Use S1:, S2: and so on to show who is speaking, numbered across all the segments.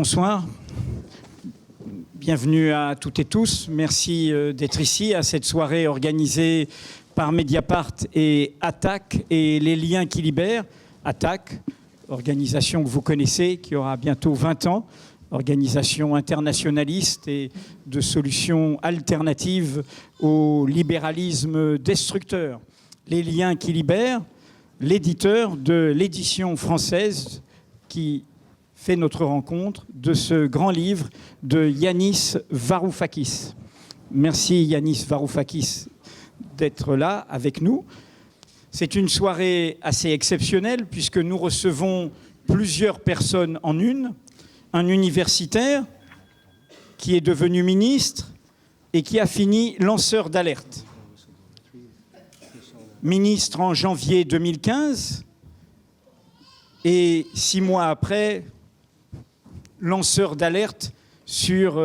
S1: Bonsoir. Bienvenue à toutes et tous. Merci d'être ici à cette soirée organisée par Mediapart et Attac et les liens qui libèrent. Attac, organisation que vous connaissez, qui aura bientôt 20 ans, organisation internationaliste et de solutions alternatives au libéralisme destructeur. Les liens qui libèrent, l'éditeur de l'édition française qui fait notre rencontre de ce grand livre de Yanis Varoufakis. Merci Yanis Varoufakis d'être là avec nous. C'est une soirée assez exceptionnelle puisque nous recevons plusieurs personnes en une. Un universitaire qui est devenu ministre et qui a fini lanceur d'alerte. Ministre en janvier 2015 et 6 mois après, lanceur d'alerte sur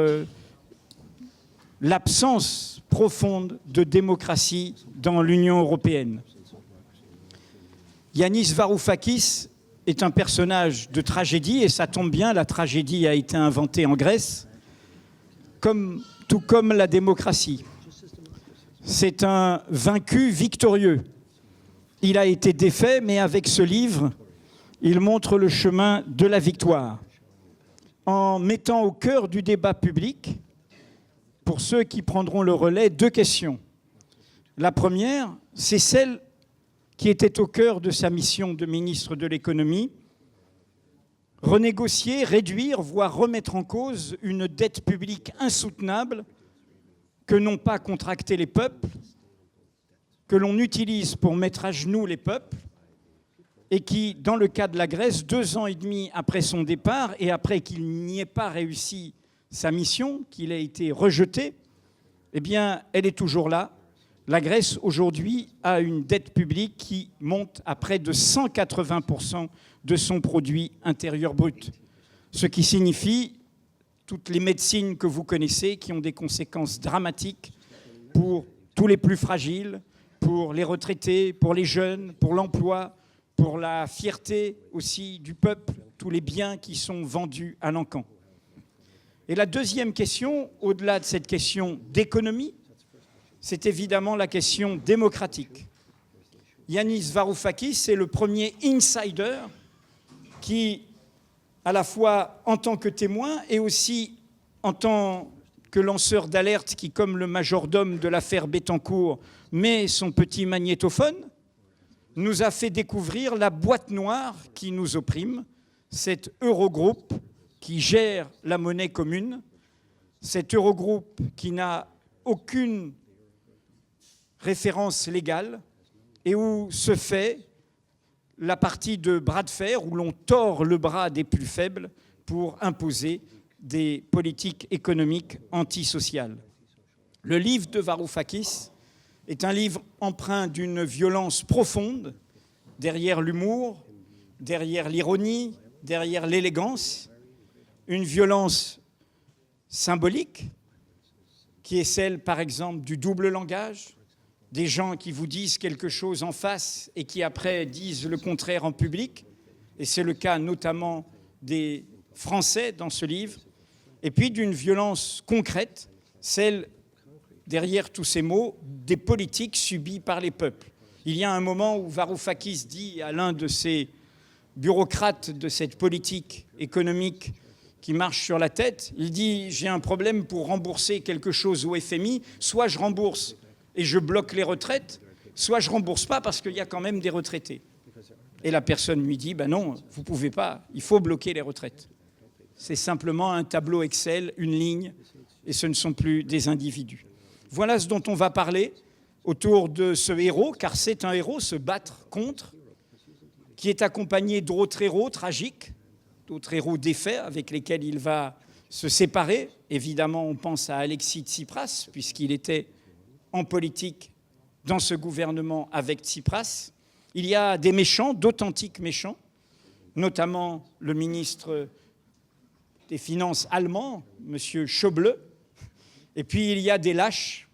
S1: l'absence profonde de démocratie dans l'Union européenne. Yanis Varoufakis est un personnage de tragédie, et ça tombe bien, la tragédie a été inventée en Grèce, tout comme la démocratie. C'est un vaincu victorieux. Il a été défait, mais avec ce livre, il montre le chemin de la victoire, en mettant au cœur du débat public, pour ceux qui prendront le relais, 2 questions. La première, c'est celle qui était au cœur de sa mission de ministre de l'économie, renégocier, réduire, voire remettre en cause une dette publique insoutenable que n'ont pas contracté les peuples, que l'on utilise pour mettre à genoux les peuples, et qui, dans le cas de la Grèce, 2 ans et demi après son départ, et après qu'il n'y ait pas réussi sa mission, qu'il ait été rejeté, eh bien, elle est toujours là. La Grèce, aujourd'hui, a une dette publique qui monte à près de 180% de son produit intérieur brut. Ce qui signifie toutes les médecines que vous connaissez qui ont des conséquences dramatiques pour tous les plus fragiles, pour les retraités, pour les jeunes, pour l'emploi, pour la fierté aussi du peuple, tous les biens qui sont vendus à l'encan. Et la deuxième question, au-delà de cette question d'économie, c'est évidemment la question démocratique. Yanis Varoufakis est le premier insider qui, à la fois en tant que témoin et aussi en tant que lanceur d'alerte qui, comme le majordome de l'affaire Bettencourt, met son petit magnétophone, nous a fait découvrir la boîte noire qui nous opprime, cet Eurogroupe qui gère la monnaie commune, cet Eurogroupe qui n'a aucune référence légale et où se fait la partie de bras de fer, où l'on tord le bras des plus faibles pour imposer des politiques économiques antisociales. Le livre de Varoufakis est un livre empreint d'une violence profonde, derrière l'humour, derrière l'ironie, derrière l'élégance, une violence symbolique qui est celle, par exemple, du double langage, des gens qui vous disent quelque chose en face et qui après disent le contraire en public, et c'est le cas notamment des Français dans ce livre, et puis d'une violence concrète, celle derrière tous ces mots, des politiques subies par les peuples. Il y a un moment où Varoufakis dit à l'un de ces bureaucrates de cette politique économique qui marche sur la tête, il dit « J'ai un problème pour rembourser quelque chose au FMI, soit je rembourse et je bloque les retraites, soit je ne rembourse pas parce qu'il y a quand même des retraités. » Et la personne lui dit « Ben non, vous ne pouvez pas, il faut bloquer les retraites. » C'est simplement un tableau Excel, une ligne, et ce ne sont plus des individus. Voilà ce dont on va parler autour de ce héros, car c'est un héros, se battre contre, qui est accompagné d'autres héros tragiques, d'autres héros défaits avec lesquels il va se séparer. Évidemment, on pense à Alexis Tsipras, puisqu'il était en politique dans ce gouvernement avec Tsipras. Il y a des méchants, d'authentiques méchants, notamment le ministre des Finances allemand, M. Schäuble. Et puis il y a des lâches,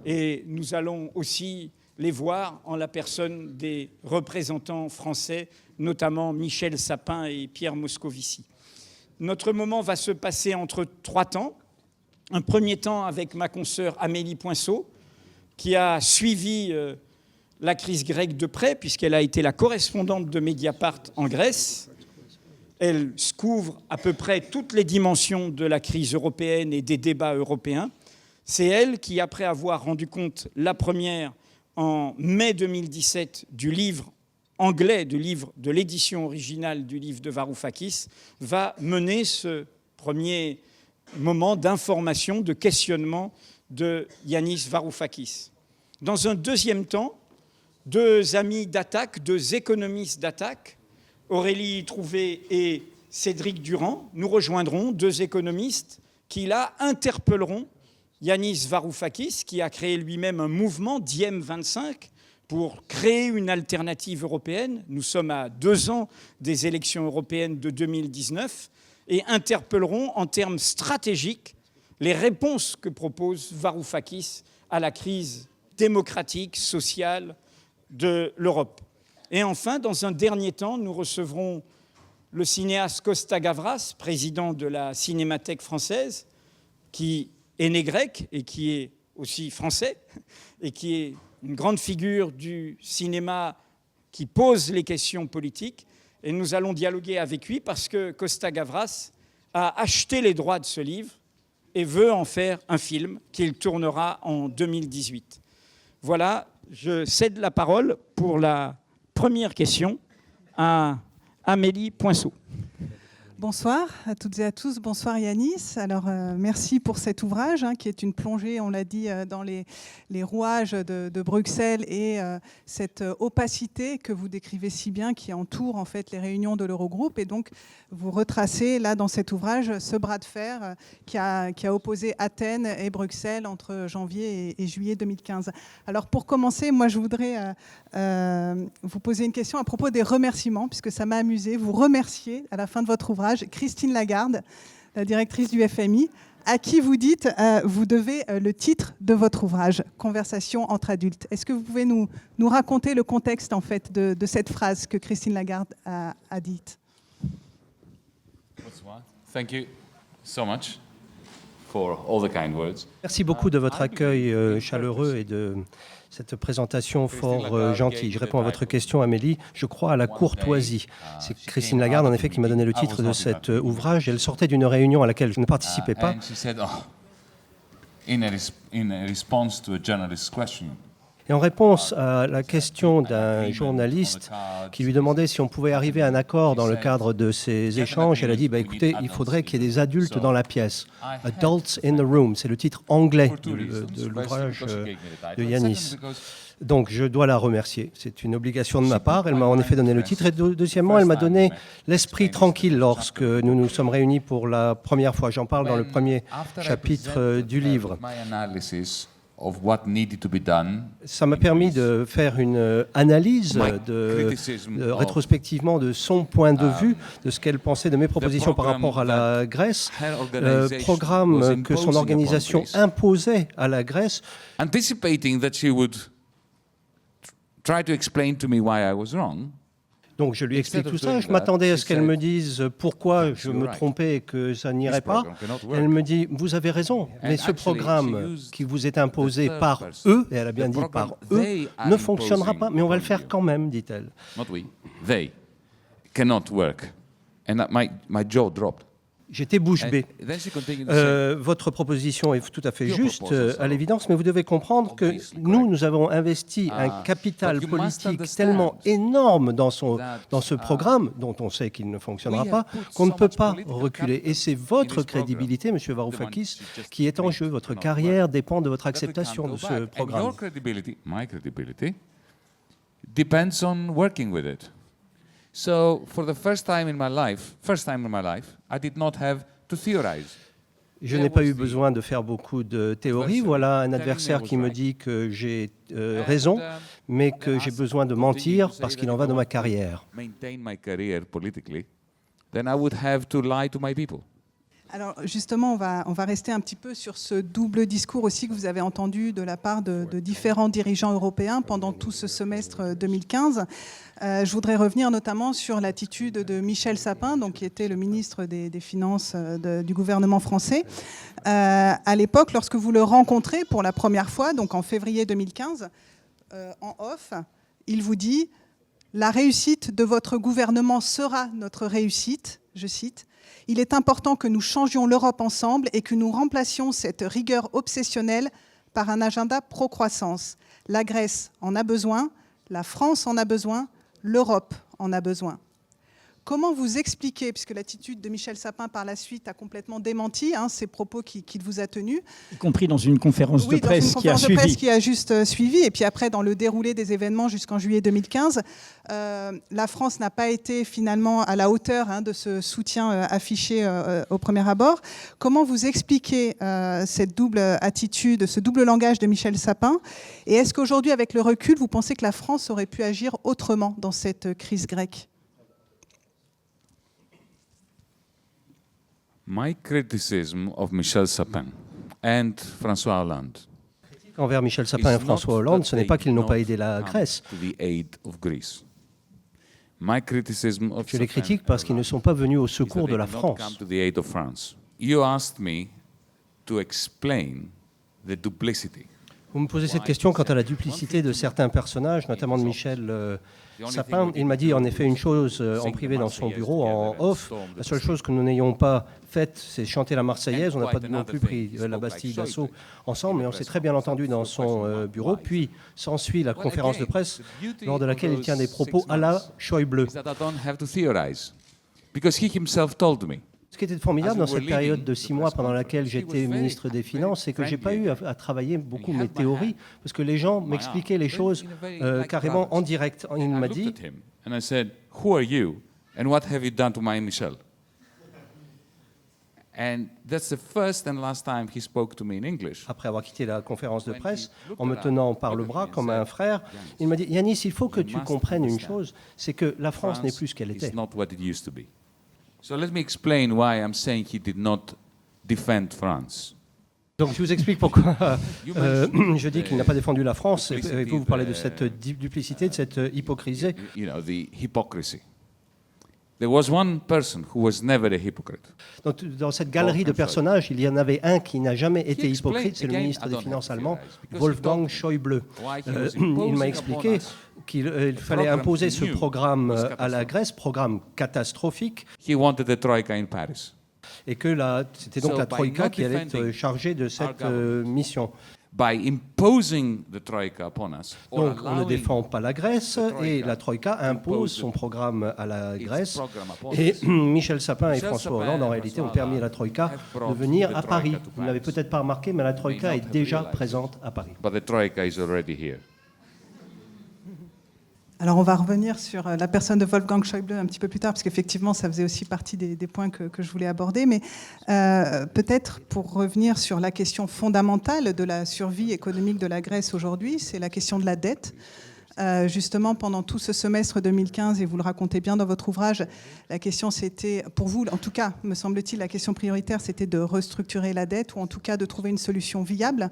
S1: et nous allons aussi les voir en la personne des représentants français, notamment Michel Sapin et Pierre Moscovici. Notre moment va se passer entre 3 temps. Un premier temps avec ma consoeur Amélie Poinceau, qui a suivi la crise grecque de près, puisqu'elle a été la correspondante de Mediapart en Grèce. Elle couvre à peu près toutes les dimensions de la crise européenne et des débats européens. C'est elle qui, après avoir rendu compte la première en mai 2017 du livre anglais, de l'édition originale du livre de Varoufakis, va mener ce premier moment d'information, de questionnement de Yanis Varoufakis. Dans un deuxième temps, 2 amis d'attaque, 2 économistes d'attaque, Aurélie Trouvé et Cédric Durand, nous rejoindront, 2 économistes qui, là, interpelleront Yanis Varoufakis, qui a créé lui-même un mouvement, Diem 25, pour créer une alternative européenne. Nous sommes à 2 ans des élections européennes de 2019 et interpelleront en termes stratégiques les réponses que propose Varoufakis à la crise démocratique, sociale de l'Europe. Et enfin, dans un dernier temps, nous recevrons le cinéaste Costa Gavras, président de la Cinémathèque française, qui est né grec et qui est aussi français, et qui est une grande figure du cinéma qui pose les questions politiques. Et nous allons dialoguer avec lui parce que Costa Gavras a acheté les droits de ce livre et veut en faire un film qu'il tournera en 2018. Voilà, je cède la parole pour la première question à Amélie Poinceau.
S2: Bonsoir à toutes et à tous. Bonsoir Yanis. Alors merci pour cet ouvrage qui est une plongée, on l'a dit, dans les rouages de Bruxelles et cette opacité que vous décrivez si bien qui entoure en fait les réunions de l'Eurogroupe. Et donc vous retracez là dans cet ouvrage ce bras de fer qui a opposé Athènes et Bruxelles entre janvier et juillet 2015. Alors pour commencer, moi je voudrais vous poser une question à propos des remerciements, puisque ça m'a amusé. Vous remerciez à la fin de votre ouvrage Christine Lagarde, la directrice du FMI, à qui vous dites vous devez le titre de votre ouvrage, Conversation entre adultes. Est-ce que vous pouvez nous raconter le contexte en fait de cette phrase que Christine Lagarde a dite?
S3: Thank you so much for all the kind words.
S4: Merci beaucoup de votre accueil chaleureux et de cette présentation fort gentille. Je réponds à votre question, Amélie. Je crois à la courtoisie. C'est Christine Lagarde, en effet, qui m'a donné le titre de cet ouvrage. Elle sortait d'une réunion à laquelle je ne participais pas. Et en réponse à la question d'un journaliste qui lui demandait si on pouvait arriver à un accord dans le cadre de ces échanges, elle a dit écoutez, il faudrait qu'il y ait des adultes dans la pièce. Adults in the room, c'est le titre anglais de l'ouvrage de Yanis. Donc je dois la remercier. C'est une obligation de ma part. Elle m'a en effet donné le titre. Et deuxièmement, elle m'a donné l'esprit tranquille lorsque nous nous sommes réunis pour la première fois. J'en parle dans le premier chapitre du livre. Ça m'a permis de faire une analyse rétrospectivement de son point de vue, de ce qu'elle pensait de mes propositions par rapport à la Grèce, programme que son organisation imposait à la Grèce.
S3: Anticipating that she would try to explain to me why I was wrong.
S4: Donc je lui explique tout ça. Je m'attendais à ce qu'elle me dise pourquoi je me trompais et que ça n'irait pas. Elle me dit, vous avez raison, mais ce programme qui vous est imposé par eux, et elle a bien dit par eux, ne fonctionnera pas, mais on va le faire quand même, dit-elle.
S3: Not we, they cannot work. And my jaw dropped.
S4: J'étais bouche bée. Votre proposition est tout à fait juste, à l'évidence, mais vous devez comprendre que nous avons investi un capital politique tellement énorme dans ce programme, dont on sait qu'il ne fonctionnera pas, qu'on ne peut pas reculer. Et c'est votre crédibilité, M. Varoufakis, qui est en jeu. Votre carrière dépend de votre acceptation de ce programme.
S3: My credibility depends on working with it. So, for the first time in my life, I did not have to theorize.
S4: Je n'ai pas eu besoin de faire beaucoup de théories. Voilà un adversaire qui me dit que j'ai raison, mais que j'ai besoin de mentir parce qu'il en va de ma carrière.
S2: Alors justement, on va rester un petit peu sur ce double discours aussi que vous avez entendu de la part de différents dirigeants européens pendant tout ce semestre 2015. Je voudrais revenir notamment sur l'attitude de Michel Sapin, donc, qui était le ministre des Finances du gouvernement français. À l'époque, lorsque vous le rencontrez pour la première fois, donc en février 2015, en off, il vous dit « La réussite de votre gouvernement sera notre réussite », je cite. « Il est important que nous changions l'Europe ensemble et que nous remplacions cette rigueur obsessionnelle par un agenda pro-croissance. La Grèce en a besoin, la France en a besoin, l'Europe en a besoin. » Comment vous expliquez, puisque l'attitude de Michel Sapin par la suite a complètement démenti ces propos qu'il vous a tenus.
S1: Y compris dans une conférence de presse qui a suivi.
S2: Presse qui a juste suivi, et puis après dans le déroulé des événements jusqu'en juillet 2015, la France n'a pas été finalement à la hauteur de ce soutien affiché au premier abord. Comment vous expliquez cette double attitude, ce double langage de Michel Sapin? Et est-ce qu'aujourd'hui, avec le recul, vous pensez que la France aurait pu agir autrement dans cette crise grecque?
S3: My criticism of Michel Sapin and François Hollande
S4: Envers Michel Sapin et François Hollande, ce n'est pas qu'ils n'ont pas aidé la Grèce. Je les critique parce qu'ils ne sont pas venus au secours de la France.
S3: You asked me to explain the duplicity.
S4: Vous me posez cette question quant à la duplicité de certains personnages, notamment de Michel Sapin. Il m'a dit en effet une chose en privé dans son bureau, en off. La seule chose que nous n'ayons pas faite, c'est chanter la Marseillaise. On n'a pas non plus pris la Bastille d'assaut ensemble, mais on s'est très bien entendu dans son bureau. Puis s'ensuit la conférence de presse, lors de laquelle il tient des propos à la Schäuble. Ce qui était formidable dans cette période de 6 mois pendant laquelle j'étais ministre des Finances, c'est que je n'ai pas eu à travailler beaucoup mes théories, parce que les gens m'expliquaient les choses carrément en direct. Il m'a dit... Après avoir quitté la conférence de presse, en me tenant par le bras comme un frère, il m'a dit « Yanis, il faut que tu comprennes une chose, c'est que la France n'est plus ce qu'elle était. »
S3: So let me explain why I'm saying he did not defend France.
S4: Donc je vous explique pourquoi je dis qu'il n'a pas défendu la France. Et vous parlez de cette duplicité, de cette hypocrisie.
S3: You know, the hypocrisy. There was one person who was never a hypocrite.
S4: Donc, dans cette galerie de personnages, il y en avait un qui n'a jamais été hypocrite, c'est le ministre des Finances allemand, Wolfgang Schäuble. Il m'a expliqué qu'il fallait imposer ce programme à la Grèce, programme catastrophique.
S3: He wanted the troika in Paris.
S4: Et que c'était donc la Troïka qui allait être chargée de cette mission.
S3: By imposing the troika upon us,
S4: donc on ne défend pas la Grèce et la Troïka impose son programme à la Grèce. Et Michel Sapin et François Hollande, en réalité, ont permis à la Troïka de venir à Paris. Vous ne l'avez peut-être pas remarqué, mais la Troïka est déjà présente à Paris.
S3: But the troika is already here.
S2: Alors on va revenir sur la personne de Wolfgang Schäuble un petit peu plus tard, parce qu'effectivement ça faisait aussi partie des points que je voulais aborder, mais peut-être pour revenir sur la question fondamentale de la survie économique de la Grèce aujourd'hui, c'est la question de la dette. Justement, pendant tout ce semestre 2015, et vous le racontez bien dans votre ouvrage, la question c'était, pour vous en tout cas, me semble-t-il, la question prioritaire c'était de restructurer la dette, ou en tout cas de trouver une solution viable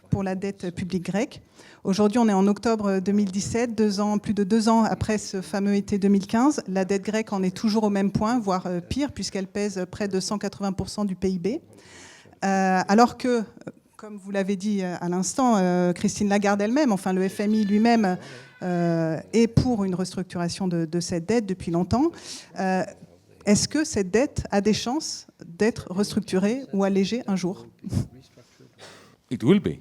S2: pour la dette publique grecque. Aujourd'hui, on est en octobre 2017, plus de 2 ans après ce fameux été 2015. La dette grecque en est toujours au même point, voire pire, puisqu'elle pèse près de 180% du PIB. Alors que, comme vous l'avez dit à l'instant, Christine Lagarde elle-même, enfin le FMI lui-même, est pour une restructuration de cette dette depuis longtemps. Est-ce que cette dette a des chances d'être restructurée ou allégée un jour?
S3: It will be.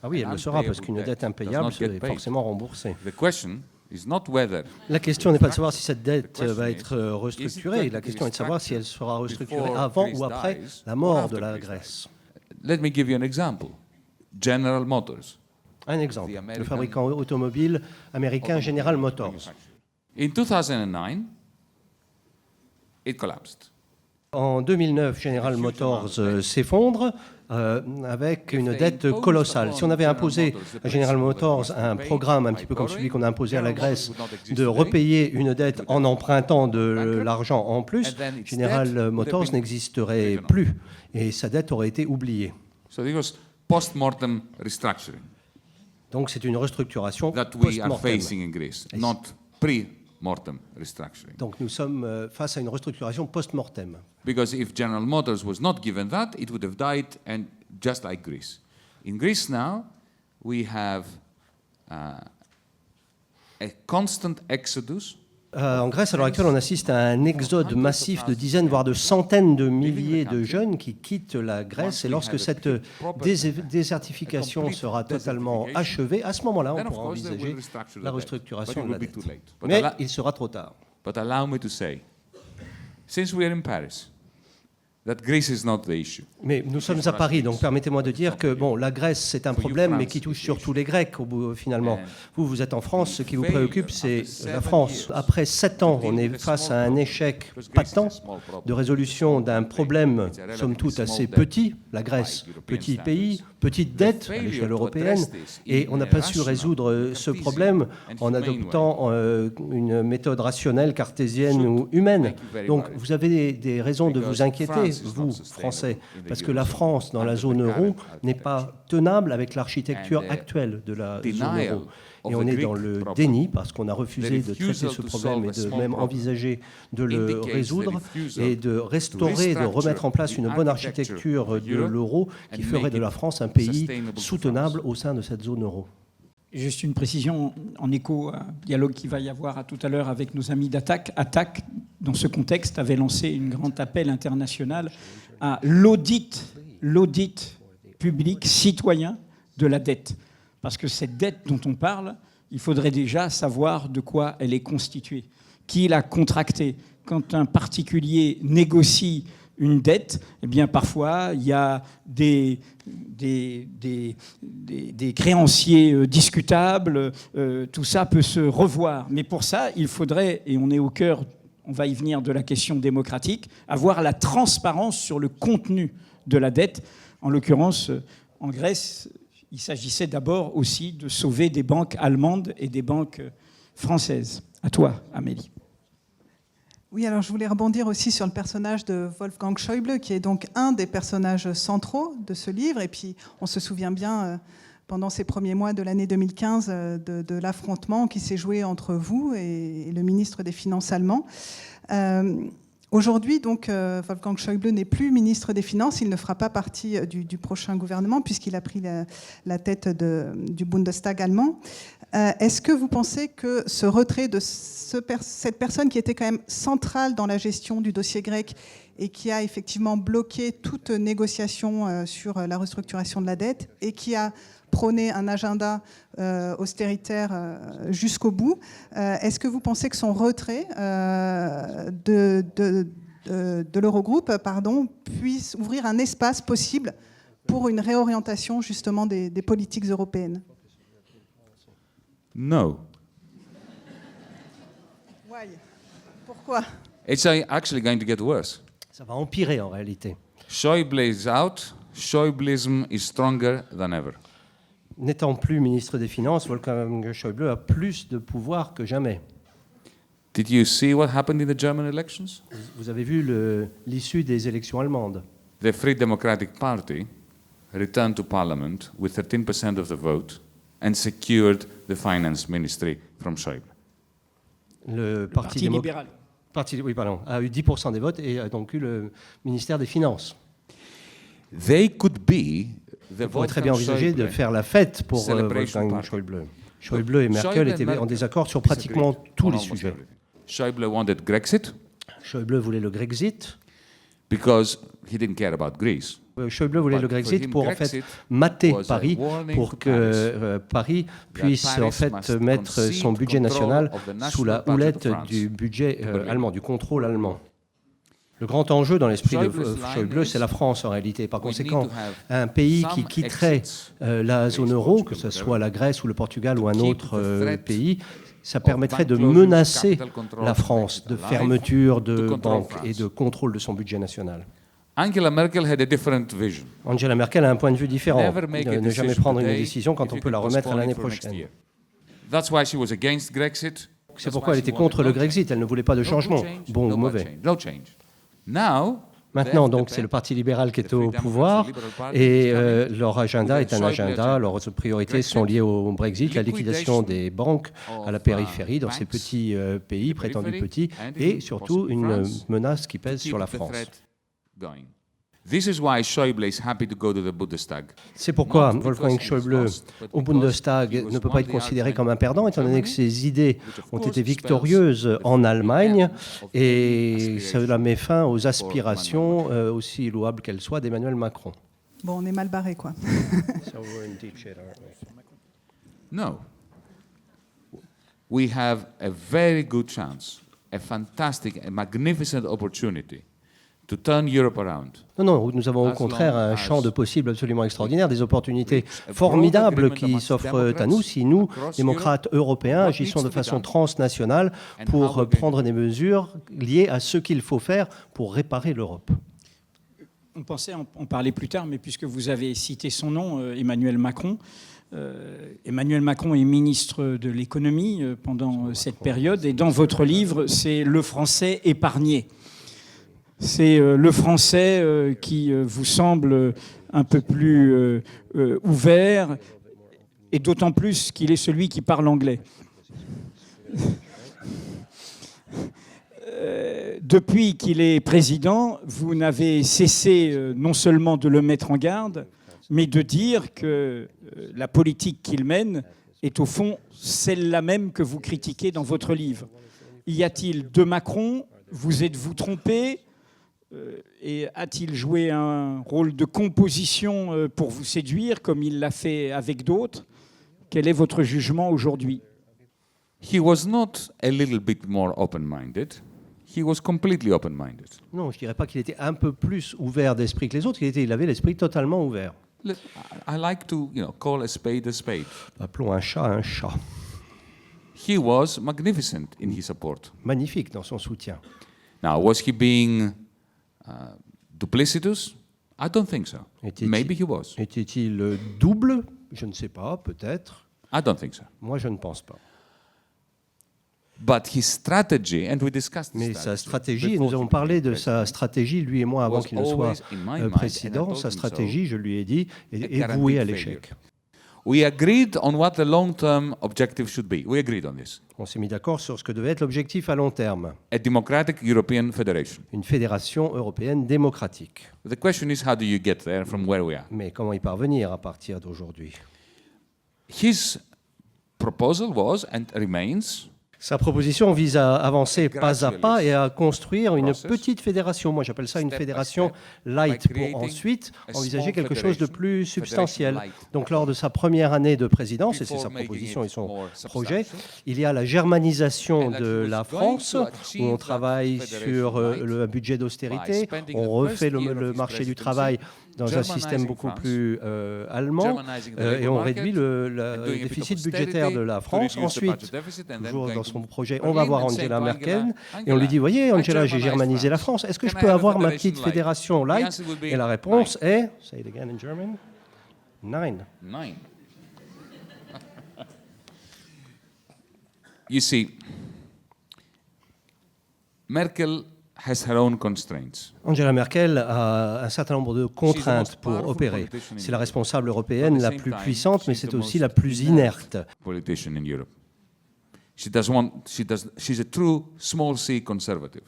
S4: Ah oui, elle le sera, parce qu'une dette impayable est forcément remboursée.
S3: La
S4: question n'est pas de savoir si cette dette va être restructurée, la question est de savoir si elle sera restructurée avant ou après la mort de la Grèce.
S3: Let me give you an example. General Motors.
S4: Un exemple, le fabricant automobile américain General Motors.
S3: In 2009, it collapsed.
S4: En 2009, General Motors s'effondre avec une dette colossale. Si on avait imposé à General Motors un programme un petit peu comme celui qu'on a imposé à la Grèce de repayer une dette en empruntant de l'argent en plus, General Motors n'existerait plus et sa dette aurait été oubliée.
S3: So it was post-mortem restructuring
S4: Donc c'est une restructuration
S3: that we are
S4: post-mortem.
S3: facing in Greece, not pre-mortem restructuring.
S4: Donc nous sommes face à une restructuration post-mortem.
S3: Because if General Motors was not given that, it would have died, and just like Greece. In Greece now, we have a constant exodus.
S4: En Grèce, à l'heure actuelle, on assiste à un exode massif de dizaines, voire de centaines de milliers de jeunes qui quittent la Grèce. Et lorsque cette désertification sera totalement achevée, à ce moment-là, on pourra envisager la restructuration de la dette. Mais il sera trop tard.
S3: But allow me to say, since we are in Paris, that Greece is not the issue.
S4: Mais nous sommes à Paris, donc permettez-moi de dire que bon, la Grèce, c'est un problème, mais qui touche surtout les Grecs, finalement. Vous êtes en France, ce qui vous préoccupe, c'est la France. Après 7 ans, on est face à un échec patent de résolution d'un problème, somme toute, assez petit. La Grèce, petit pays, petite dette à l'échelle européenne, et on n'a pas su résoudre ce problème en adoptant une méthode rationnelle, cartésienne ou humaine. Donc vous avez des raisons de vous inquiéter, vous, Français, parce que la France, dans la zone euro, n'est pas tenable avec l'architecture actuelle de la zone euro. Et on est dans le déni parce qu'on a refusé de traiter ce problème et de même envisager de le résoudre et de restaurer, de remettre en place une bonne architecture de l'euro qui ferait de la France un pays soutenable au sein de cette zone euro.
S1: Juste une précision en écho à un dialogue qu'il va y avoir tout à l'heure avec nos amis d'Attac. Attac, dans ce contexte, avait lancé un grand appel international à l'audit public citoyen de la dette. Parce que cette dette dont on parle, il faudrait déjà savoir de quoi elle est constituée, qui l'a contractée. Quand un particulier négocie une dette, eh bien parfois il y a des créanciers discutables, tout ça peut se revoir. Mais pour ça, il faudrait, et on est au cœur, on va y venir, de la question démocratique, avoir la transparence sur le contenu de la dette. En l'occurrence, en Grèce, il s'agissait d'abord aussi de sauver des banques allemandes et des banques françaises. À toi, Amélie.
S2: Oui, alors je voulais rebondir aussi sur le personnage de Wolfgang Schäuble, qui est donc un des personnages centraux de ce livre. Et puis, on se souvient bien, pendant ces premiers mois de l'année 2015, de l'affrontement qui s'est joué entre vous et le ministre des Finances allemand. Aujourd'hui, donc, Wolfgang Schäuble n'est plus ministre des Finances. Il ne fera pas partie du prochain gouvernement puisqu'il a pris la tête du Bundestag allemand. Est-ce que vous pensez que ce retrait de cette personne qui était quand même centrale dans la gestion du dossier grec et qui a effectivement bloqué toute négociation sur la restructuration de la dette et qui a prôné un agenda austéritaire jusqu'au bout, est-ce que vous pensez que son retrait de l'Eurogroupe puisse ouvrir un espace possible pour une réorientation justement des politiques européennes?
S3: No.
S2: Why? Pourquoi?
S3: It's actually going to get worse.
S4: Ça va empirer en réalité.
S3: Schäuble is out. Schäublism is stronger than ever.
S4: N'étant plus ministre des Finances, Wolfgang Schäuble a plus de pouvoir que jamais.
S3: Did you see what happened in the German elections?
S4: Vous avez vu l'issue des élections allemandes.
S3: The Free Democratic Party returned to parliament with 13% of the vote and secured the finance ministry from Schäuble.
S4: Le
S1: Parti libéral.
S4: A eu 10% des votes et a donc eu le ministère des Finances.
S3: They could be
S4: On pourrait très bien envisager de faire la fête pour Wolfgang Schäuble. Schäuble et Merkel étaient en désaccord sur pratiquement tous les sujets.
S3: Schäuble wanted Grexit.
S4: Schäuble voulait le Grexit.
S3: Because he didn't care about Greece.
S4: Schäuble voulait le Grexit pour en fait mater Paris, pour que Paris puisse en fait mettre son budget national sous la houlette du budget allemand, du contrôle allemand. Le grand enjeu dans l'esprit de Schäuble, c'est la France en réalité. Par conséquent, un pays qui quitterait la zone euro, que ce soit la Grèce ou le Portugal ou un autre pays, ça permettrait de menacer la France de fermeture de banques et de contrôle de son budget national.
S3: Angela Merkel had a different vision.
S4: Angela Merkel a un point de vue différent,
S3: Never make a
S4: de ne jamais
S3: decision
S4: prendre une
S3: today
S4: décision quand
S3: if
S4: on
S3: you
S4: peut la
S3: can
S4: remettre à
S3: postpone
S4: l'année
S3: it for next
S4: prochaine.
S3: year. That's why she was against Grexit.
S4: C'est pourquoi elle était contre le Grexit, elle ne voulait pas de changement, bon ou mauvais.
S3: No change. Now,
S4: Maintenant, donc, c'est le Parti libéral qui est au pouvoir et leur agenda est un agenda, leurs priorités sont liées au Brexit, la liquidation des banques à la périphérie, dans ces petits pays, prétendus petits, et surtout une menace qui pèse sur la France.
S3: This is why Schäuble is happy to go to the Bundestag.
S4: C'est pourquoi Wolfgang Schäuble, au Bundestag, ne peut pas être considéré comme un perdant, étant donné que ses idées ont été victorieuses en Allemagne, et cela met fin aux aspirations, aussi louables qu'elles soient, d'Emmanuel Macron.
S2: Bon, on est mal barré, quoi.
S3: No. We have a very good chance, a fantastic, a magnificent opportunity to turn Europe around.
S4: Non, nous avons au contraire un champ de possibles absolument extraordinaire, des opportunités formidables qui s'offrent à nous si nous, démocrates européens, agissons de façon transnationale pour prendre des mesures liées à ce qu'il faut faire pour réparer l'Europe.
S1: On pensait en parler plus tard, mais puisque vous avez cité son nom, Emmanuel Macron. Emmanuel Macron est ministre de l'économie pendant cette période, et dans votre livre, c'est le français épargné. C'est le français qui vous semble un peu plus ouvert, et d'autant plus qu'il est celui qui parle anglais. Depuis qu'il est président, vous n'avez cessé non seulement de le mettre en garde, mais de dire que la politique qu'il mène est au fond celle-là même que vous critiquez dans votre livre. Y a-t-il deux Macron? Vous êtes-vous trompé? Et a-t-il joué un rôle de composition pour vous séduire, comme il l'a fait avec d'autres? Quel est votre jugement aujourd'hui?
S3: He was not a little bit more open-minded. He was completely open-minded.
S4: Non, je ne dirais pas qu'il était un peu plus ouvert d'esprit que les autres, il avait l'esprit totalement ouvert.
S3: I like to, call a spade a spade.
S4: Appelons un chat un chat.
S3: He was magnificent in his support.
S4: Magnifique dans son soutien.
S3: Now, was he being duplicitous? I don't think so. Maybe he was.
S4: Était-il double? Je ne sais pas, peut-être.
S3: I don't think so.
S4: Moi, je ne pense pas.
S3: But his strategy, and we discussed
S4: Mais sa stratégie, et nous avons parlé de sa stratégie, lui et moi, avant qu'il ne soit président, sa stratégie, je lui ai dit, est vouée à l'échec.
S3: We agreed on what the long-term objective should be. We agreed on this.
S4: On s'est mis d'accord sur ce que devait être l'objectif à long terme.
S3: A democratic European federation.
S4: Une fédération européenne démocratique.
S3: The question is, how do you get there from where we are?
S4: Mais comment y parvenir à partir d'aujourd'hui?
S3: His proposal was and remains.
S4: Sa proposition vise à avancer pas à pas et à construire une petite fédération. Moi, j'appelle ça une fédération light, pour ensuite envisager quelque chose de plus substantiel. Donc, lors de sa première année de présidence, et c'est sa proposition et son projet, il y a la germanisation de la France, où on travaille sur un budget d'austérité, on refait le marché du travail dans un système beaucoup plus allemand, et on réduit le déficit budgétaire de la France. Ensuite, toujours dans son projet, on va voir Angela Merkel, et on lui dit, voyez, Angela, j'ai germanisé la France, est-ce que je peux avoir ma petite fédération light? Et la réponse est, say it again in German, 9.
S3: You see, Merkel has her own constraints.
S4: Angela Merkel a un certain nombre de contraintes pour opérer. C'est la responsable européenne la plus puissante, mais c'est aussi la plus inerte.
S3: Politician in Europe. She's a true small c conservative.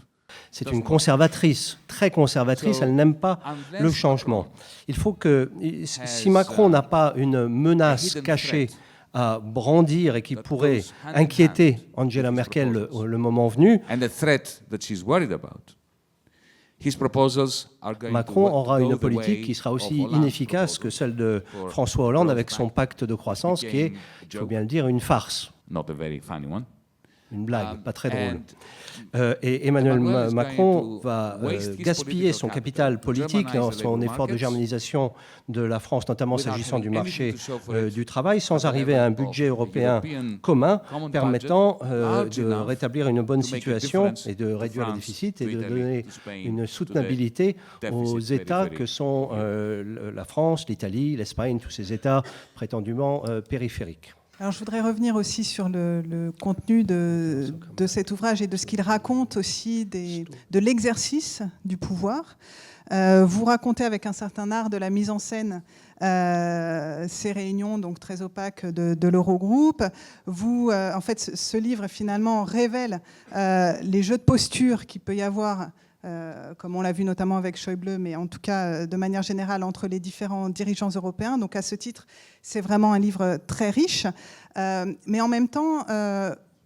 S4: C'est une conservatrice, très conservatrice, elle n'aime pas le changement. Il faut que, si Macron n'a pas une menace cachée à brandir et qui pourrait inquiéter Angela Merkel le moment venu, Macron aura une politique qui sera aussi inefficace que celle de François Hollande avec son pacte de croissance qui est, il faut bien le dire, une farce. Une blague, pas très drôle. Et Emmanuel Macron va gaspiller son capital politique dans son effort de germanisation de la France, notamment s'agissant du marché du travail, sans arriver à un budget européen commun permettant de rétablir une bonne situation et de réduire le déficit et de donner une soutenabilité aux États que sont la France, l'Italie, l'Espagne, tous ces États prétendument périphériques.
S2: Alors, je voudrais revenir aussi sur le contenu de cet ouvrage et de ce qu'il raconte aussi de l'exercice du pouvoir. Vous racontez avec un certain art de la mise en scène ces réunions donc très opaques de l'Eurogroupe. En fait, ce livre finalement révèle les jeux de posture qu'il peut y avoir, comme on l'a vu notamment avec Schäuble, mais en tout cas de manière générale entre les différents dirigeants européens. Donc à ce titre, c'est vraiment un livre très riche, mais en même temps,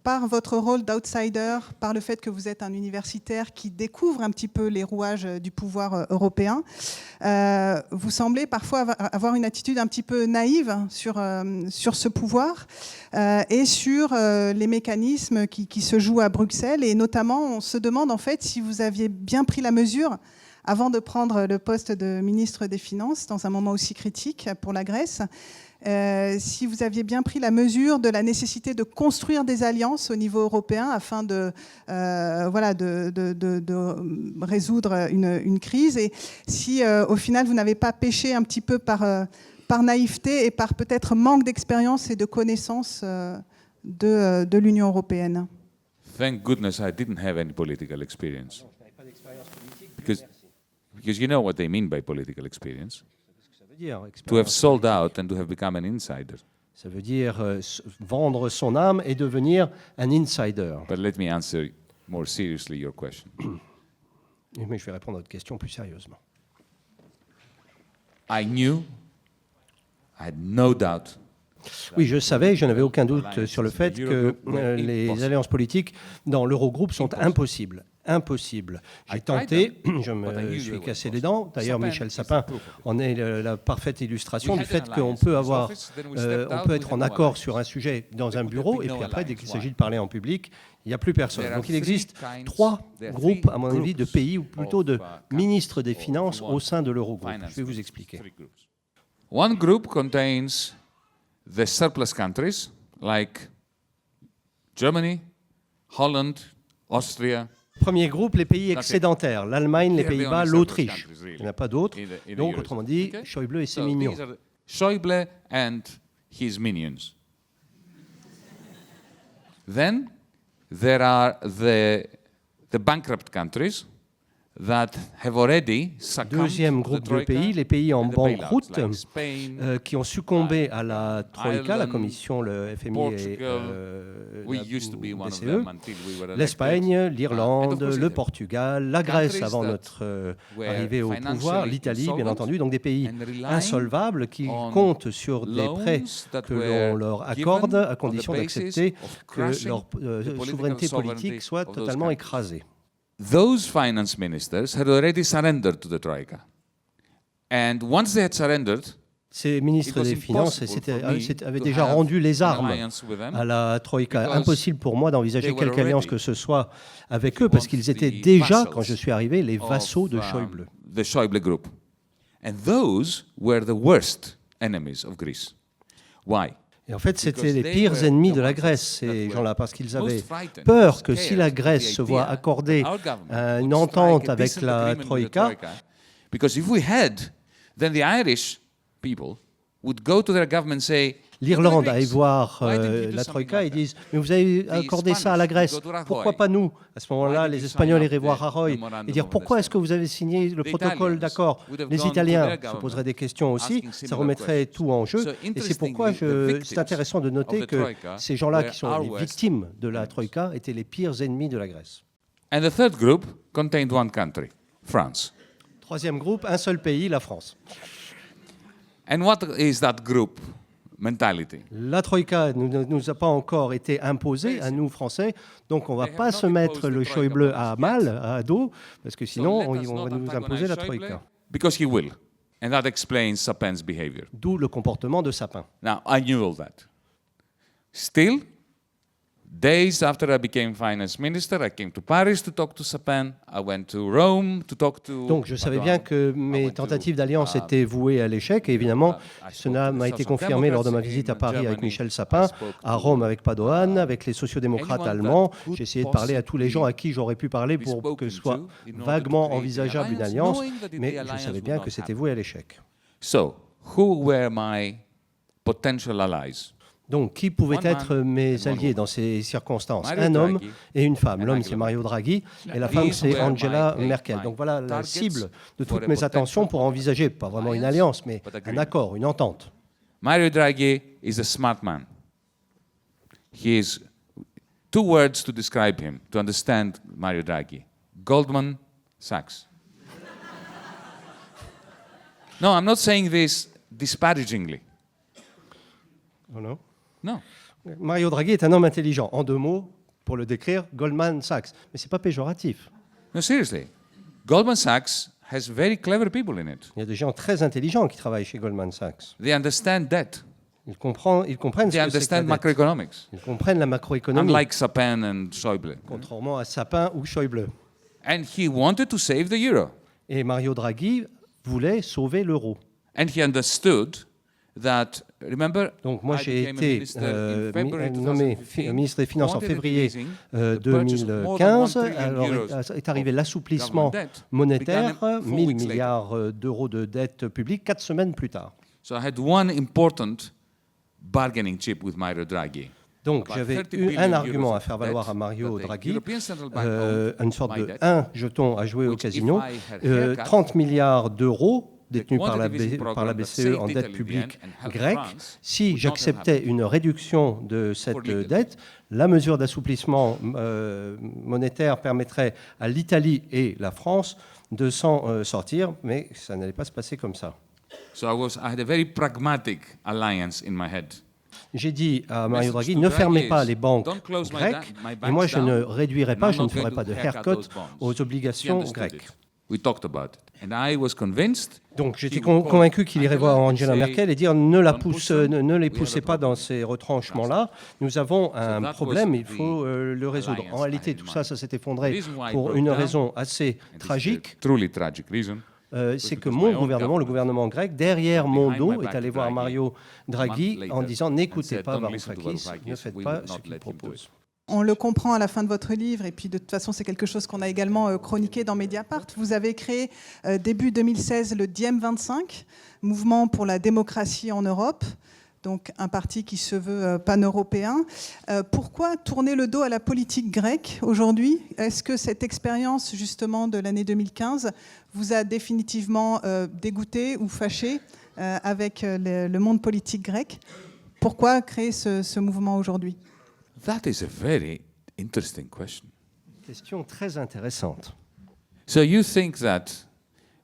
S2: par votre rôle d'outsider, par le fait que vous êtes un universitaire qui découvre un petit peu les rouages du pouvoir européen, vous semblez parfois avoir une attitude un petit peu naïve sur ce pouvoir et sur les mécanismes qui se jouent à Bruxelles. Et notamment, on se demande en fait si vous aviez bien pris la mesure, avant de prendre le poste de ministre des Finances, dans un moment aussi critique pour la Grèce, si vous aviez bien pris la mesure de la nécessité de construire des alliances au niveau européen afin de résoudre une crise, et si au final vous n'avez pas péché un petit peu par naïveté et par peut-être manque d'expérience et de connaissance de l'Union européenne.
S3: Thank goodness I didn't have any political experience. Because you know what they mean by political experience. To have sold out and to have become an insider.
S4: Ça veut dire vendre son âme et devenir un insider.
S3: But let me answer more seriously your question.
S4: Mais je vais répondre à votre question plus sérieusement.
S3: I knew, I had no doubt.
S4: Oui, je savais, je n'avais aucun doute sur le fait que les alliances politiques dans l'Eurogroupe sont impossibles. Impossible. J'ai tenté, je me suis cassé les dents. D'ailleurs, Michel Sapin en est la parfaite illustration du fait qu'on peut être en accord sur un sujet dans un bureau, et puis après, dès qu'il s'agit de parler en public, il n'y a plus personne. Donc il existe 3 groupes, à mon avis, de pays, ou plutôt de ministres des Finances au sein de l'Eurogroupe. Je vais vous expliquer.
S3: One group contains the surplus countries like Germany, Holland, Austria.
S4: Premier groupe, les pays excédentaires, l'Allemagne, les Pays-Bas, l'Autriche. Il n'y en a pas d'autres. Donc, autrement dit, Schäuble et ses mignons.
S3: Schäuble and his minions. Then there are the bankrupt countries that have already succumbed.
S4: Deuxième groupe de pays, les pays en banqueroute qui ont succombé à la Troïka, la Commission, le FMI et la BCE, l'Espagne, l'Irlande, le Portugal, la Grèce avant notre arrivée au pouvoir, l'Italie bien entendu, donc des pays insolvables qui comptent sur des prêts que l'on leur accorde à condition d'accepter que leur souveraineté politique soit totalement écrasée.
S3: Those finance ministers had already surrendered to the Troika. And once they had surrendered,
S4: ces ministres des Finances avaient déjà rendu les armes à la Troïka. Impossible pour moi d'envisager quelque alliance que ce soit avec eux, parce qu'ils étaient déjà, quand je suis arrivé, les vassaux de Schäuble.
S3: The Schäuble group. And those were the worst enemies of Greece. Why?
S4: Et en fait, c'était les pires ennemis de la Grèce, ces gens-là, parce qu'ils avaient peur que si la Grèce se voit accorder une entente avec la Troïka, l'Irlande allait voir la Troïka et disent « Mais vous avez accordé ça à la Grèce, pourquoi pas nous ?» À ce moment-là, les Espagnols iraient voir Rajoy et dire « Pourquoi est-ce que vous avez signé le protocole d'accord ?» Les Italiens se poseraient des questions aussi, ça remettrait tout en jeu. Et c'est pourquoi c'est intéressant de noter que ces gens-là qui sont les victimes de la Troïka étaient les pires ennemis de la Grèce.
S3: And the third group contained one country, France.
S4: Troisième groupe, un seul pays, la France.
S3: And what is that group? Mentality.
S4: La Troïka ne nous a pas encore été imposée à nous, Français, donc on ne va pas se mettre le Schäuble à mal, à dos, parce que sinon on va nous imposer la Troïka.
S3: Because he will. And that explains Sapin's behavior.
S4: D'où le comportement de Sapin.
S3: Now, I knew all that. Still, Days after I became finance minister, I came to Paris to talk to Sapin. I went to Rome to talk to.
S4: Donc je savais bien que mes tentatives d'alliance étaient vouées à l'échec et évidemment cela m'a été confirmé lors de ma visite à Paris avec Michel Sapin, à Rome avec Padoan, avec les sociodémocrates allemands. J'ai essayé de parler à tous les gens à qui j'aurais pu parler pour que soit vaguement envisageable une alliance, mais je savais bien que c'était voué à l'échec.
S3: So, who were my potential allies?
S4: Donc, qui pouvaient être mes alliés dans ces circonstances? Un homme et une femme. L'homme, c'est Mario Draghi, et la femme, c'est Angela Merkel. Donc voilà la cible de toutes mes attentions pour envisager, pas vraiment une alliance, mais un accord, une entente.
S3: Mario Draghi is a smart man. He is two words to describe him, to understand Mario Draghi. Goldman Sachs. No, I'm not saying this disparagingly.
S4: Oh non.
S3: No.
S4: Mario Draghi est un homme intelligent. En 2 mots, pour le décrire, Goldman Sachs. Mais ce n'est pas péjoratif.
S3: No, seriously. Goldman Sachs has very clever people in it.
S4: Il y a des gens très intelligents qui travaillent chez Goldman Sachs.
S3: They understand debt.
S4: Ils comprennent
S3: They
S4: ce que c'est que
S3: understand
S4: la dette.
S3: macroeconomics.
S4: Ils comprennent la macroéconomie,
S3: Unlike Sapin and Schäuble.
S4: contrairement à Sapin ou Schäuble.
S3: And he wanted to save the euro.
S4: Et Mario Draghi voulait sauver l'euro.
S3: And he understood that, remember,
S4: Donc moi
S3: I
S4: j'ai
S3: became a
S4: été
S3: minister in February
S4: nommé
S3: 2015,
S4: ministre des Finances en février
S3: quantitative easing, the purchase of more than
S4: 2015.
S3: 1 trillion
S4: Alors
S3: euros
S4: est arrivé l'assouplissement
S3: government debt
S4: monétaire,
S3: began 4
S4: 1000
S3: weeks later.
S4: milliards d'euros de dette publique, 4 semaines plus tard.
S3: So I had one important bargaining chip with Mario Draghi.
S4: Donc
S3: About
S4: j'avais
S3: 30
S4: eu
S3: billion
S4: un
S3: euros
S4: argument à
S3: of
S4: faire
S3: debt
S4: valoir à Mario
S3: that the
S4: Draghi,
S3: European Central Bank owned
S4: une sorte
S3: my
S4: de
S3: debt,
S4: 1 jeton à jouer au
S3: which if
S4: casino,
S3: I had haircut,
S4: 30 milliards d'euros détenus
S3: the
S4: par la,
S3: quantitative easing
S4: par la
S3: program that
S4: BCE
S3: saved
S4: en dette
S3: Italy in the
S4: publique
S3: end and helped
S4: grecque.
S3: France
S4: Si
S3: would not have
S4: j'acceptais
S3: happened.
S4: une réduction de cette
S3: For l'Italie.
S4: dette, la mesure d'assouplissement monétaire permettrait à l'Italie et la France de s'en sortir, mais ça n'allait pas se passer comme ça.
S3: So I had a very pragmatic alliance in my head.
S4: J'ai dit à Mario
S3: Message
S4: Draghi,
S3: to
S4: ne
S3: Draghi
S4: fermez
S3: is,
S4: pas les banques
S3: don't close my
S4: grecques,
S3: banks
S4: et moi je ne
S3: down,
S4: réduirai
S3: and
S4: pas,
S3: I'm
S4: je ne
S3: not
S4: ferai
S3: going
S4: pas
S3: to
S4: de
S3: haircut
S4: haircut
S3: those bonds.
S4: aux
S3: He
S4: obligations
S3: understood
S4: grecques.
S3: it. We talked about it, and I was convinced.
S4: Donc j'étais
S3: he would call
S4: convaincu qu'il irait voir Angela
S3: and say,
S4: Merkel et dire ne les
S3: "Don't push them, we
S4: poussez
S3: have a
S4: pas dans
S3: problem."
S4: ces retranchements-là. Nous avons un
S3: that
S4: problème,
S3: was
S4: il faut le résoudre.
S3: alliance
S4: En réalité,
S3: I had in
S4: tout ça,
S3: mind.
S4: ça s'est
S3: The
S4: effondré
S3: reason why it
S4: pour
S3: broke
S4: une
S3: down,
S4: raison assez
S3: and this is a
S4: tragique.
S3: truly tragic reason.
S4: C'est que
S3: because
S4: mon
S3: my own
S4: gouvernement, le gouvernement grec, derrière
S3: behind
S4: mon
S3: my
S4: dos,
S3: back
S4: est allé
S3: to
S4: voir
S3: Draghi
S4: Mario
S3: a month
S4: Draghi
S3: later
S4: en disant
S3: and
S4: n'écoutez
S3: said,
S4: pas
S3: "Don't listen to
S4: Varoufakis,
S3: Varoufakis,
S4: ne faites
S3: we
S4: pas
S3: will
S4: ce
S3: not
S4: qu'il
S3: let him do
S4: propose.
S3: it."
S2: On le comprend à la fin de votre livre, et puis de toute façon, c'est quelque chose qu'on a également chroniqué dans Mediapart. Vous avez créé début 2016 le Diem 25, mouvement pour la démocratie en Europe, donc un parti qui se veut pan-européen. Pourquoi tourner le dos à la politique grecque aujourd'hui? Est-ce que cette expérience justement de l'année 2015 vous a définitivement dégoûté ou fâché avec le monde politique grec? Pourquoi créer ce mouvement aujourd'hui?
S3: That is a very interesting question.
S4: Question très intéressante.
S3: So you think that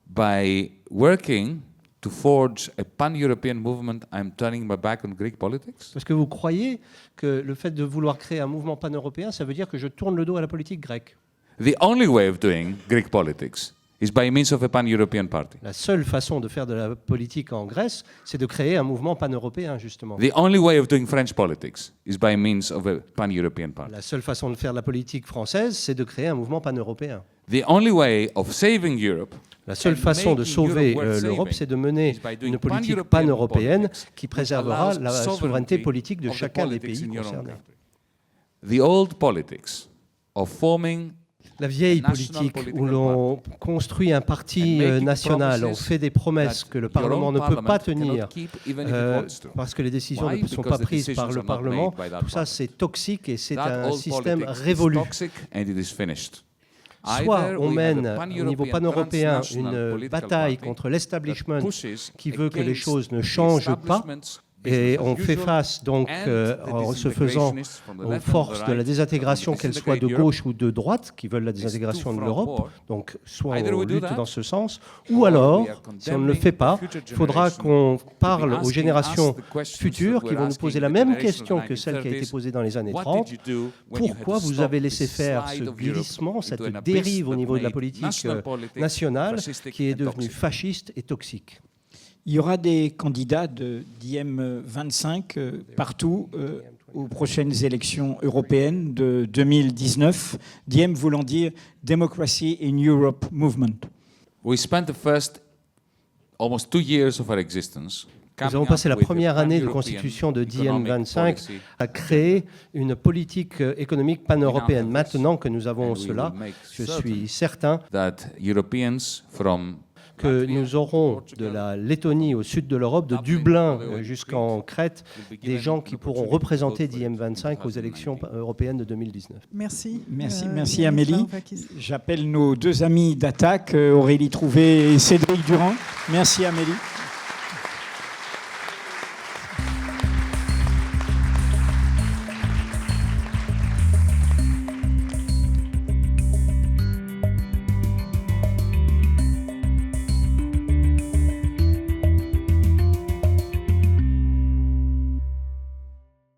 S3: by working to forge a pan-European movement, I'm turning my back on Greek politics?
S4: Parce que vous croyez que le fait de vouloir créer un mouvement pan-européen, ça veut dire que je tourne le dos à la politique grecque?
S3: The only way of doing Greek politics is by means of a pan-European party.
S4: La seule façon de faire de la politique en Grèce, c'est de créer un mouvement pan-européen, justement.
S3: The only way of doing French politics is by means of a pan-European party.
S4: La seule façon de faire de la politique française, c'est de créer un mouvement pan-européen.
S3: The only way of saving Europe
S4: La seule
S3: and
S4: façon de
S3: making
S4: sauver
S3: Europe worth
S4: l'Europe,
S3: saving
S4: c'est de mener
S3: is by doing
S4: une politique
S3: pan-European
S4: pan-européenne
S3: politics
S4: qui
S3: which
S4: préservera
S3: allows
S4: la souveraineté
S3: sovereignty
S4: politique de
S3: of the
S4: chacun des
S3: politics
S4: pays
S3: in your own
S4: concernés.
S3: country. The old politics of forming
S4: La vieille
S3: national
S4: politique où
S3: political
S4: l'on
S3: party
S4: construit un parti
S3: and making
S4: national, on
S3: promises
S4: fait des promesses
S3: that
S4: que le
S3: your
S4: Parlement
S3: own
S4: ne peut pas
S3: parliament cannot
S4: tenir
S3: keep even if it wants to.
S4: parce que les décisions
S3: Why?
S4: ne sont
S3: Because
S4: pas
S3: the
S4: prises par
S3: decisions
S4: le
S3: are not
S4: Parlement.
S3: made by that
S4: Tout ça,
S3: parliament.
S4: c'est toxique et c'est
S3: That
S4: un
S3: old
S4: système
S3: politics is
S4: révolu.
S3: toxic and it is finished.
S4: Soit
S3: Either
S4: on
S3: we have
S4: mène
S3: a
S4: au niveau
S3: pan-European
S4: pan-européen
S3: transnational
S4: une
S3: political
S4: bataille
S3: party
S4: contre l'establishment
S3: that pushes
S4: qui veut que les
S3: against
S4: choses ne
S3: the
S4: changent pas,
S3: establishment's
S4: et
S3: business as
S4: on fait
S3: usual
S4: face donc
S3: and the
S4: en se faisant
S3: disintegrationists from the
S4: aux
S3: left and the
S4: forces de la
S3: right
S4: désintégration,
S3: that
S4: qu'elles soient de
S3: disintegrate
S4: gauche ou de droite, qui veulent la désintégration
S3: too
S4: de
S3: far
S4: l'Europe.
S3: war.
S4: Donc soit
S3: Either
S4: on
S3: we do
S4: lutte
S3: that,
S4: dans ce sens,
S3: or
S4: ou alors,
S3: we are
S4: si on ne le
S3: condemning
S4: fait pas,
S3: future
S4: il faudra
S3: generations
S4: qu'on parle
S3: to be
S4: aux
S3: asking
S4: générations
S3: us the questions
S4: futures
S3: that
S4: qui
S3: we're
S4: vont nous
S3: asking
S4: poser la
S3: the
S4: même
S3: generation
S4: question
S3: of
S4: que celle qui a été
S3: 1930s.
S4: posée dans les années
S3: What
S4: 30.
S3: did you do when you had
S4: Pourquoi
S3: to
S4: vous
S3: stop
S4: avez laissé
S3: this
S4: faire
S3: slide
S4: ce
S3: of Europe
S4: glissement, cette
S3: into an abyss
S4: dérive au
S3: that
S4: niveau de la
S3: made
S4: politique
S3: national politics
S4: nationale
S3: fascistic
S4: qui est
S3: and
S4: devenue
S3: toxic?
S4: fasciste et toxique?
S1: Il y aura des candidats d'IM 25 partout aux prochaines élections européennes de 2019. DiEM voulant dire Democracy in Europe Movement.
S3: We spent the first almost 2 years of our existence.
S4: Nous avons passé la première année de constitution de DiEM 25 à créer une politique économique pan-européenne. Maintenant que nous avons cela, je suis certain que nous aurons de la Lettonie au sud de l'Europe, de Dublin jusqu'en Crète, des gens qui pourront représenter DiEM 25 aux élections européennes de 2019.
S2: Merci.
S1: Merci Amélie. J'appelle nos deux amis d'attaque, Aurélie Trouvé et Cédric Durand. Merci Amélie.